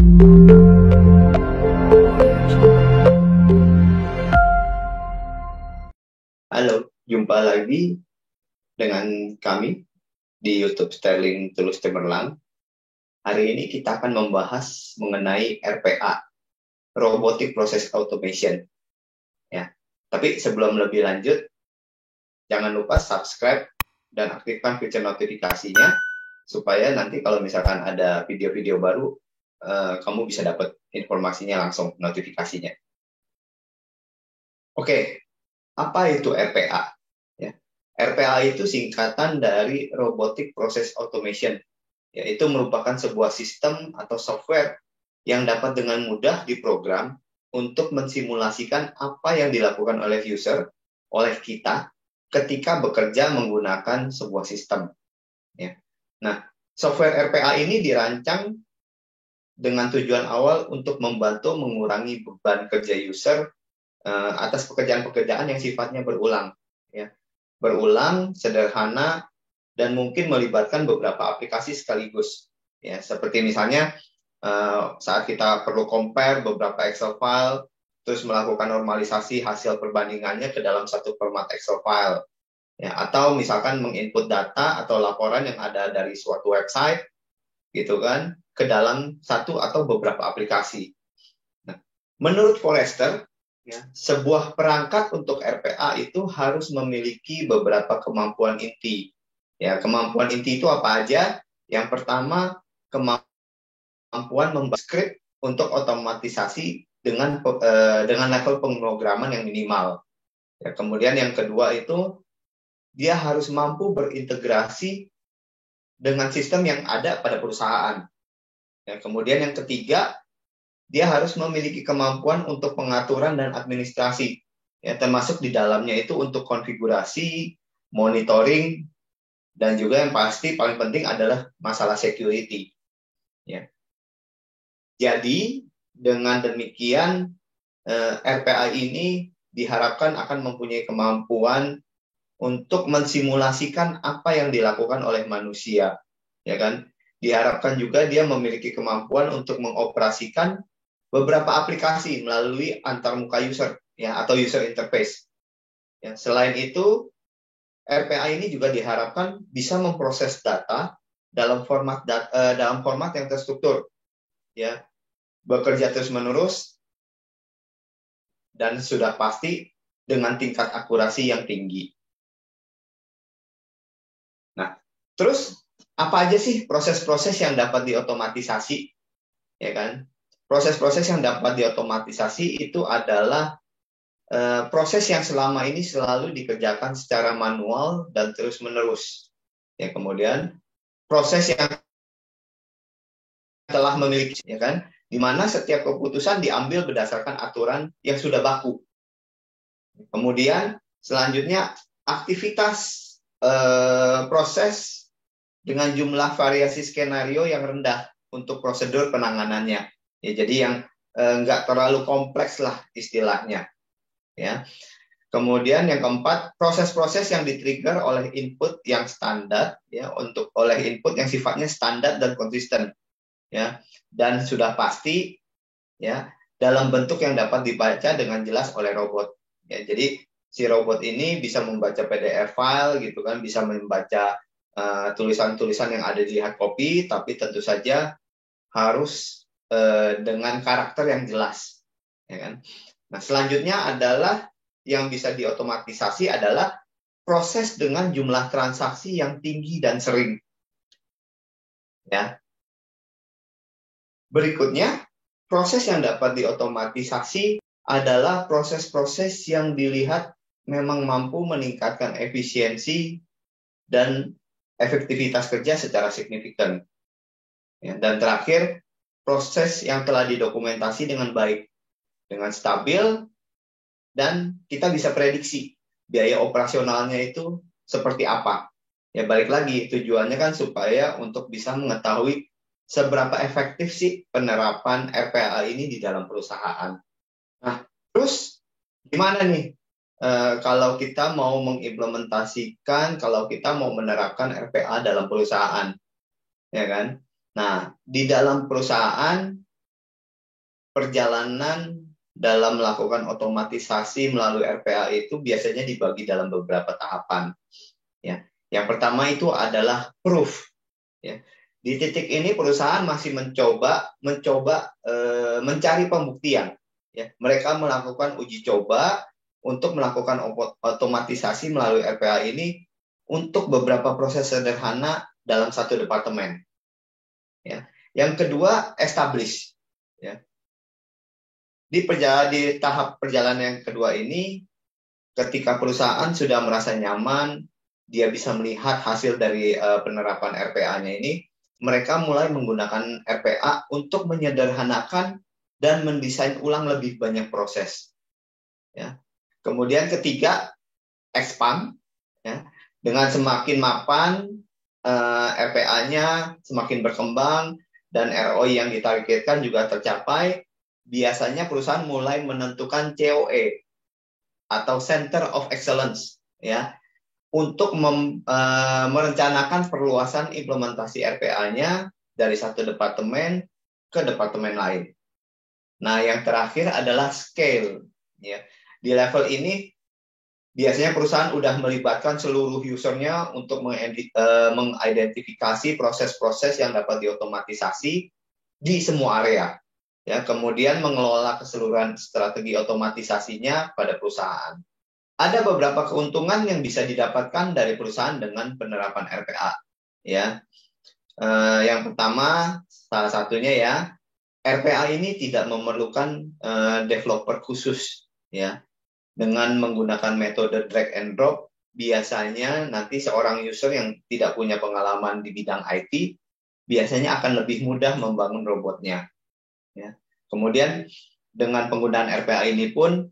Halo, jumpa lagi dengan kami di YouTube Sterling Tulus Cemerlang. Hari ini kita akan membahas mengenai RPA, Robotic Process Automation. Ya, tapi sebelum lebih lanjut, jangan lupa subscribe dan aktifkan fitur notifikasinya supaya nanti kalau misalkan ada video-video baru, kamu bisa dapat informasinya langsung, notifikasinya. Oke, apa itu RPA? Ya, RPA itu singkatan dari Robotic Process Automation, yaitu merupakan sebuah sistem atau software yang dapat dengan mudah diprogram untuk mensimulasikan apa yang dilakukan oleh user, oleh kita, ketika bekerja menggunakan sebuah sistem. Ya. Nah, software RPA ini dirancang dengan tujuan awal untuk membantu mengurangi beban kerja user atas pekerjaan-pekerjaan yang sifatnya berulang, ya, berulang, sederhana, dan mungkin melibatkan beberapa aplikasi sekaligus, ya, seperti misalnya saat kita perlu compare beberapa Excel file, terus melakukan normalisasi hasil perbandingannya ke dalam satu format Excel file, ya, atau misalkan menginput data atau laporan yang ada dari suatu website, gitu kan, ke dalam satu atau beberapa aplikasi. Nah, menurut Forrester, ya, sebuah perangkat untuk RPA itu harus memiliki beberapa kemampuan inti. Ya, kemampuan inti itu apa aja? Yang pertama, kemampuan membuat script untuk otomatisasi dengan level pemrograman yang minimal. Ya, kemudian yang kedua itu dia harus mampu berintegrasi dengan sistem yang ada pada perusahaan. Ya, kemudian yang ketiga, dia harus memiliki kemampuan untuk pengaturan dan administrasi, ya, termasuk di dalamnya itu untuk konfigurasi, monitoring, dan juga yang pasti paling penting adalah masalah security. Ya. Jadi dengan demikian RPA ini diharapkan akan mempunyai kemampuan untuk mensimulasikan apa yang dilakukan oleh manusia, ya kan? Diharapkan juga dia memiliki kemampuan untuk mengoperasikan beberapa aplikasi melalui antarmuka user, ya, atau user interface. Ya, selain itu, RPA ini juga diharapkan bisa memproses data dalam format yang terstruktur, ya, bekerja terus-menerus, dan sudah pasti dengan tingkat akurasi yang tinggi. Nah, terus apa aja sih proses-proses yang dapat diotomatisasi, ya kan? Proses-proses yang dapat diotomatisasi itu adalah proses yang selama ini selalu dikerjakan secara manual dan terus-menerus. Ya, kemudian proses yang telah memiliki, ya kan, di mana setiap keputusan diambil berdasarkan aturan yang sudah baku. Kemudian selanjutnya aktivitas proses dengan jumlah variasi skenario yang rendah untuk prosedur penanganannya. Ya, jadi yang nggak terlalu kompleks lah istilahnya. Ya. Kemudian yang keempat, proses-proses yang di-trigger oleh input yang standar, ya, oleh input yang sifatnya standar dan konsisten, ya, dan sudah pasti, ya, dalam bentuk yang dapat dibaca dengan jelas oleh robot. Ya, jadi si robot ini bisa membaca PDF file, gitu kan, bisa membaca tulisan-tulisan yang ada di hard copy, tapi tentu saja harus dengan karakter yang jelas, ya kan. Nah, selanjutnya adalah yang bisa diotomatisasi adalah proses dengan jumlah transaksi yang tinggi dan sering. Ya. Berikutnya, proses yang dapat diotomatisasi adalah proses-proses yang dilihat memang mampu meningkatkan efisiensi dan efektivitas kerja secara signifikan. Ya, dan terakhir, proses yang telah didokumentasi dengan baik, dengan stabil, dan kita bisa prediksi biaya operasionalnya itu seperti apa. Ya, balik lagi, tujuannya kan supaya untuk bisa mengetahui seberapa efektif sih penerapan RPA ini di dalam perusahaan. Nah, terus gimana nih kalau kita mau mengimplementasikan, kalau kita mau menerapkan RPA dalam perusahaan, ya kan? Nah, di dalam perusahaan perjalanan dalam melakukan otomatisasi melalui RPA itu biasanya dibagi dalam beberapa tahapan. Ya, yang pertama itu adalah proof. Ya. Di titik ini perusahaan masih mencoba mencari pembuktian. Ya, mereka melakukan uji coba untuk melakukan otomatisasi melalui RPA ini untuk beberapa proses sederhana dalam satu departemen. Ya. Yang kedua, establish. Ya. Di tahap perjalanan yang kedua ini, ketika perusahaan sudah merasa nyaman, dia bisa melihat hasil dari penerapan RPA-nya ini, mereka mulai menggunakan RPA untuk menyederhanakan dan mendesain ulang lebih banyak proses. Ya. Kemudian ketiga, expand. Ya. Dengan semakin mapan, RPA-nya semakin berkembang, dan ROI yang ditargetkan juga tercapai, biasanya perusahaan mulai menentukan COE atau Center of Excellence, ya, untuk merencanakan perluasan implementasi RPA-nya dari satu departemen ke departemen lain. Nah, yang terakhir adalah scale. Ya. Di level ini, biasanya perusahaan sudah melibatkan seluruh usernya untuk mengidentifikasi proses-proses yang dapat diotomatisasi di semua area. Ya, kemudian mengelola keseluruhan strategi otomatisasinya pada perusahaan. Ada beberapa keuntungan yang bisa didapatkan dari perusahaan dengan penerapan RPA. Ya, yang pertama, salah satunya ya, RPA ini tidak memerlukan developer khusus. Ya, dengan menggunakan metode drag and drop, biasanya nanti seorang user yang tidak punya pengalaman di bidang IT biasanya akan lebih mudah membangun robotnya. Ya. Kemudian dengan penggunaan RPA ini pun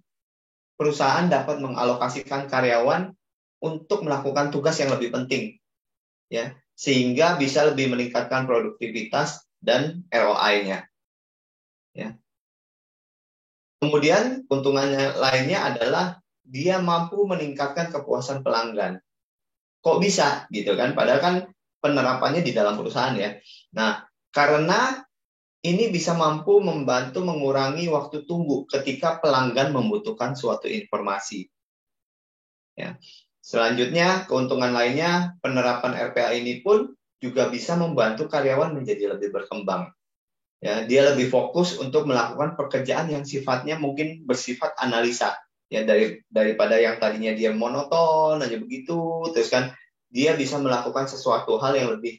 perusahaan dapat mengalokasikan karyawan untuk melakukan tugas yang lebih penting, ya, sehingga bisa lebih meningkatkan produktivitas dan ROI-nya. Ya. Kemudian keuntungannya lainnya adalah dia mampu meningkatkan kepuasan pelanggan. Kok bisa gitu kan? Padahal kan penerapannya di dalam perusahaan ya. Nah, karena ini bisa mampu membantu mengurangi waktu tunggu ketika pelanggan membutuhkan suatu informasi. Ya. Selanjutnya, keuntungan lainnya, penerapan RPA ini pun juga bisa membantu karyawan menjadi lebih berkembang. Ya, dia lebih fokus untuk melakukan pekerjaan yang sifatnya mungkin bersifat analisa. Ya, daripada yang tadinya dia monoton aja begitu, terus kan dia bisa melakukan sesuatu hal yang lebih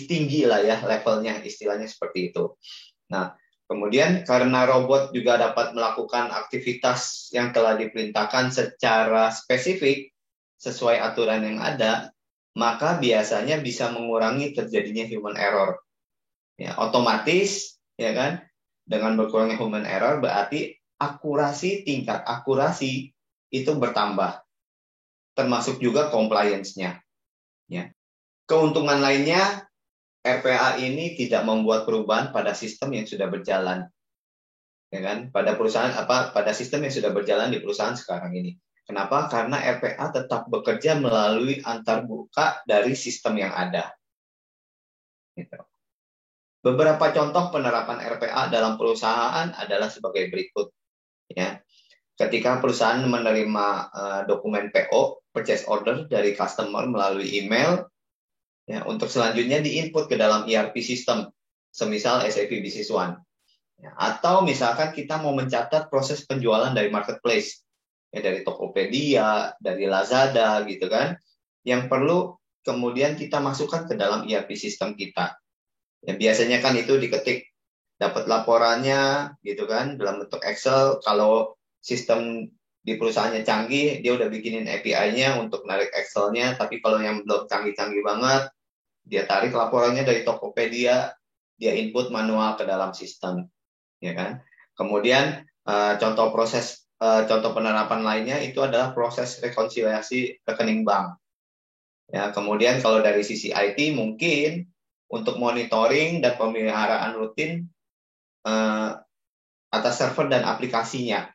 tinggi lah ya levelnya, istilahnya seperti itu. Nah, kemudian karena robot juga dapat melakukan aktivitas yang telah diperintahkan secara spesifik sesuai aturan yang ada, maka biasanya bisa mengurangi terjadinya human error. Ya, otomatis, ya kan, dengan berkurangnya human error berarti tingkat akurasi itu bertambah, termasuk juga compliance-nya. Ya. Keuntungan lainnya, RPA ini tidak membuat perubahan pada sistem yang sudah berjalan, ya kan? Pada sistem yang sudah berjalan di perusahaan sekarang ini. Kenapa? Karena RPA tetap bekerja melalui antarbuka dari sistem yang ada. Gitu. Beberapa contoh penerapan RPA dalam perusahaan adalah sebagai berikut. Ya, ketika perusahaan menerima dokumen PO (purchase order) dari customer melalui email. Ya, untuk selanjutnya diinput ke dalam ERP system, semisal SAP Business One. Ya, atau misalkan kita mau mencatat proses penjualan dari marketplace, ya, dari Tokopedia, dari Lazada, gitu kan, yang perlu kemudian kita masukkan ke dalam ERP system kita. Ya, biasanya kan itu diketik, dapat laporannya, gitu kan, dalam bentuk Excel. Kalau sistem di perusahaannya canggih, dia udah bikinin API-nya untuk narik Excel-nya, tapi kalau yang belum canggih-canggih banget, dia tarik laporannya dari Tokopedia, dia input manual ke dalam sistem, ya kan. Kemudian contoh penerapan lainnya itu adalah proses rekonsiliasi rekening bank. Ya, kemudian kalau dari sisi IT mungkin untuk monitoring dan pemeliharaan rutin atas server dan aplikasinya,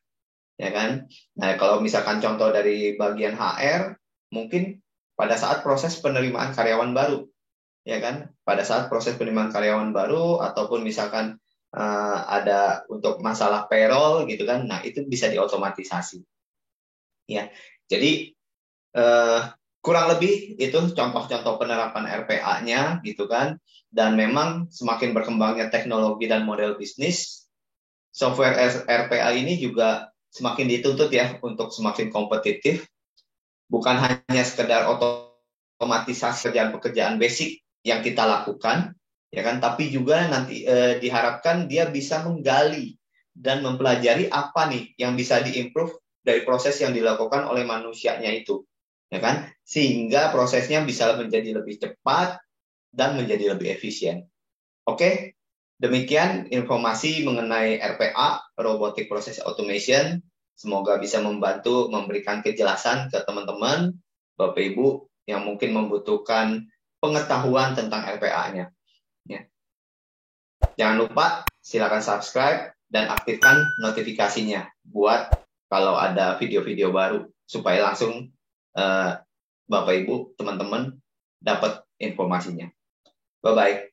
ya kan. Nah, kalau misalkan contoh dari bagian HR, mungkin pada saat proses penerimaan karyawan baru, ya kan, pada saat proses penerimaan karyawan baru, ataupun misalkan ada untuk masalah payroll gitu kan. Nah, itu bisa diotomatisasi. Ya. Jadi kurang lebih itu contoh-contoh penerapan RPA-nya gitu kan. Dan memang semakin berkembangnya teknologi dan model bisnis, software RPA ini juga semakin dituntut ya untuk semakin kompetitif, bukan hanya sekedar otomatisasi pekerjaan basic yang kita lakukan, ya kan, tapi juga nanti diharapkan dia bisa menggali dan mempelajari apa nih yang bisa diimprove dari proses yang dilakukan oleh manusianya itu, ya kan, sehingga prosesnya bisa menjadi lebih cepat dan menjadi lebih efisien. Oke, demikian informasi mengenai RPA, Robotic Process Automation. Semoga bisa membantu memberikan kejelasan ke teman-teman, Bapak Ibu, yang mungkin membutuhkan pengetahuan tentang RPA-nya. Ya. Jangan lupa, silakan subscribe dan aktifkan notifikasinya buat kalau ada video-video baru, supaya langsung Bapak Ibu, teman-teman dapat informasinya. Bye-bye.